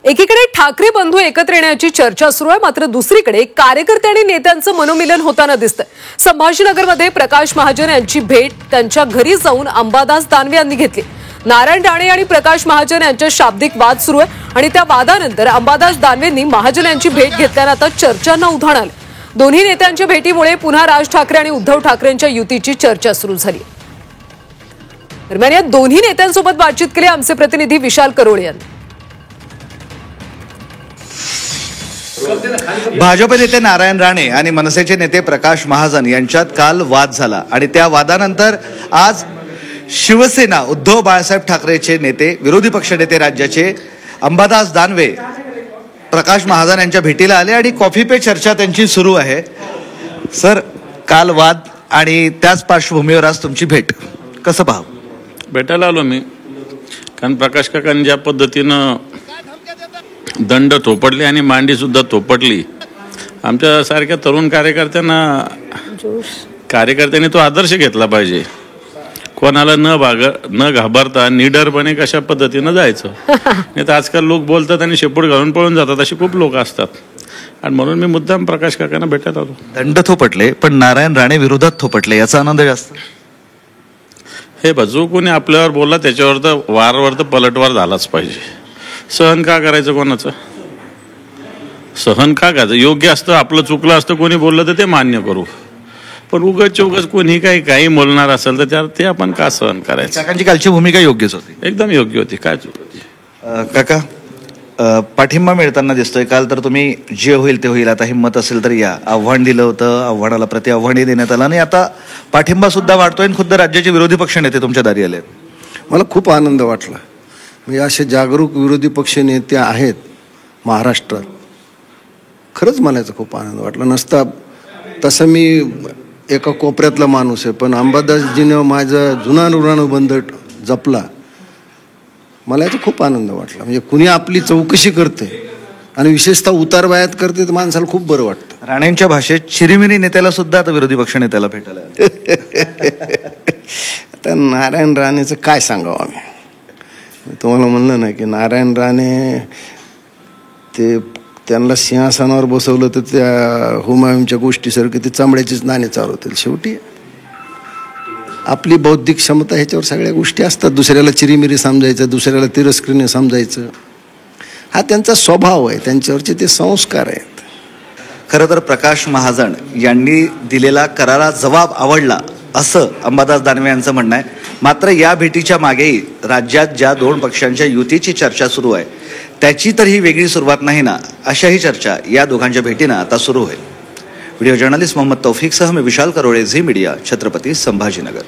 एकीकडे ठाकरे बंधू एकत्र येण्याची चर्चा सुरू आहे, मात्र दुसरीकडे कार्यकर्ते आणि नेत्यांचं मनोमिलन होताना दिसतंय। संभाजीनगरमध्ये प्रकाश महाजन यांची भेट त्यांच्या घरी जाऊन अंबादास दानवे यांनी घेतली। नारायण राणे आणि प्रकाश महाजन यांच्यात शाब्दिक वाद सुरू आहे आणि त्या वादानंतर अंबादास दानवेंनी महाजन यांची भेट घेतल्यानं आता चर्चांना उधाण आलं। दोन्ही नेत्यांच्या भेटीमुळे पुन्हा राज ठाकरे आणि उद्धव ठाकरेंच्या युतीची चर्चा सुरू झाली। दरम्यान या दोन्ही नेत्यांसोबत बातचीत केली आमचे प्रतिनिधी विशाल करोळे यांनी। भाजप नेते नारायण राणे आणि मनसेचे नेते प्रकाश महाजन यांच्यात काल वाद झाला आणि त्या वादानंतर आज शिवसेना उद्धव बाळासाहेब ठाकरेचे नेते विरोधी पक्षनेते राज्याचे अंबादास दानवे प्रकाश महाजन यांच्या भेटीला आले आणि कॉफी पे चर्चा त्यांची सुरू आहे। सर, काल वाद आणि त्याच पार्श्वभूमीवर आज तुमची भेट, कसं पाहू? भेटायला आलो मी, कारण प्रकाश काकांनी ज्या पद्धतीनं दंड थोपटले आणि मांडी सुद्धा थोपटली, आमच्या सारख्या तरुण कार्यकर्त्यांनी तो आदर्श घेतला पाहिजे। कोणाला न घाबरता निडरपणे कशा पद्धतीनं जायचं, नाही तर आजकाल लोक बोलतात आणि शेपूट घालून पळून जातात, असे खूप लोक असतात। आणि म्हणून मी मुद्दाम प्रकाश काकांना भेटायला आलो। दंड थोपटले पण नारायण राणे विरोधात थोपटले, याचा आनंद जास्त। हे जो कोणी आपल्यावर बोलला त्याच्यावर तर वारंवार तर पलटवार झालाच पाहिजे। सहन का करायचं कोणाचं? सहन का करायचं? योग्य असतं, आपलं चुकलं असतं, कोणी बोललं तर ते मान्य करू, पण उगाच कोणी काही बोलणार असेल तर ते आपण का सहन करायचं? काकांची कालची भूमिका योग्यच होती, एकदम योग्य होती। काय चूक होती? काका, पाठिंबा मिळताना दिसतोय। काल तर तुम्ही जे होईल ते होईल, आता हिंमत असेल तर या, आव्हान दिलं होतं, आव्हानाला प्रति आव्हानही देण्यात आलं आणि आता पाठिंबा सुद्धा वाढतोय आणि खुद्द राज्याचे विरोधी पक्ष नेते तुमच्या दारी आले। मला खूप आनंद वाटला। म्हणजे असे जागरूक विरोधी पक्ष नेते आहेत महाराष्ट्रात, खरंच मला याचा खूप आनंद वाटला। नसता तसं मी एका कोपऱ्यातला माणूस आहे, पण अंबादासजीनं माझा जुना ऋणानुबंध जपला, मला याचा खूप आनंद वाटला। म्हणजे कुणी आपली चौकशी करते आणि विशेषतः उतारवयात करते तर माणसाला खूप बरं वाटतं। राणेंच्या भाषेत चिरीमिरी नेत्याला सुद्धा आता विरोधी पक्ष नेत्याला भेटायला आता नारायण राणेचं काय सांगावं आम्ही? तुम्हाला म्हणलं ना की नारायण राणे त्यांना सिंहासनावर बसवलं तर त्या हुमायूनच्या गोष्टीसारखी ते चांबड्याचीच नाणे चालवतील। शेवटी आपली बौद्धिक क्षमता ह्याच्यावर सगळ्या गोष्टी असतात। दुसऱ्याला चिरीमिरी समजायचं, दुसऱ्याला तिरस्करीने समजायचं, हा त्यांचा स्वभाव आहे, त्यांच्यावरचे ते संस्कार आहेत। खरं तर प्रकाश महाजन यांनी दिलेला करारा जबाब आवडला असं अंबादास दानवे यांचं म्हणणं आहे। मात्र या भेटीच्या मागेही राज्यात ज्या दोन पक्षांच्या युतीची चर्चा सुरू आहे त्याची तर ही वेगळी सुरुवात नाही ना, अशाही चर्चा या दोघांच्या भेटीनं आता सुरू होईल। व्हिडिओ जर्नलिस्ट मोहम्मद तौफिकसह मी विशाल करोळे, झी मीडिया, छत्रपती संभाजीनगर।